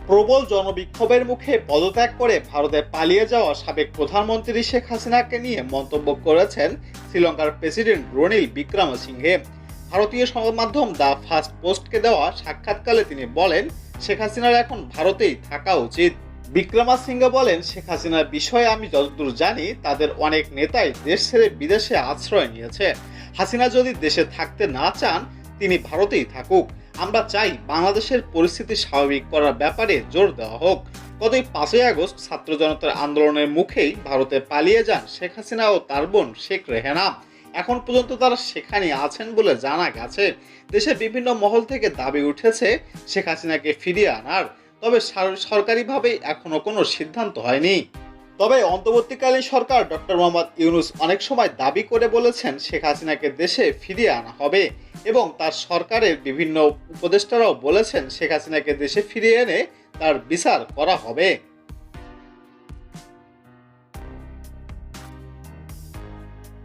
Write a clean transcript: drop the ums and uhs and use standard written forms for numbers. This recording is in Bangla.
প্রবল জনবিক্ষোভের মুখে পদত্যাগ করে ভারতে পালিয়ে যাওয়া সাবেক প্রধানমন্ত্রী শেখ হাসিনাকে নিয়ে মন্তব্য করেছেন শ্রীলঙ্কার প্রেসিডেন্ট রনিল বিক্রমসিংঘে। ভারতীয় সংবাদ মাধ্যম দ্য ফার্স্ট পোস্টকে দেওয়া সাক্ষাৎকারে তিনি বলেন, শেখ হাসিনার এখন ভারতেই থাকা উচিত। বিক্রমসিংঘে বলেন, শেখ হাসিনার বিষয়ে আমি যতদূর জানি তাদের অনেক নেতাই দেশ ছেড়ে বিদেশে আশ্রয় নিয়েছে। হাসিনা যদি দেশে থাকতে না চান তিনি ভারতেই থাকুক। আমরা চাই বাংলাদেশের পরিস্থিতি স্বাভাবিক করার ব্যাপারে জোর দেওয়া হোক। গত 5ই আগস্ট ছাত্র জনতার আন্দোলনের মুখেই ভারতে পালিয়ে যান শেখ হাসিনা ও তার বোন শেখ রেহানা। এখন পর্যন্ত তারা সেখানে আছেন বলে জানা গেছে। দেশের বিভিন্ন মহল থেকে দাবি উঠেছে শেখ হাসিনাকে ফিরিয়ে আনার, তবে সরকারিভাবে এখনো কোনো সিদ্ধান্ত হয়নি। তবে অন্তর্বর্তীকালীন সরকার ডক্টর মোহাম্মদ ইউনূস অনেক সময় দাবি করে বলেছেন শেখ হাসিনাকে দেশে ফিরিয়ে আনা হবে এবং তার সরকারের বিভিন্ন উপদেষ্টারাও বলেছেন শেখ হাসিনাকে দেশে ফিরিয়ে এনে তার বিচার করা হবে।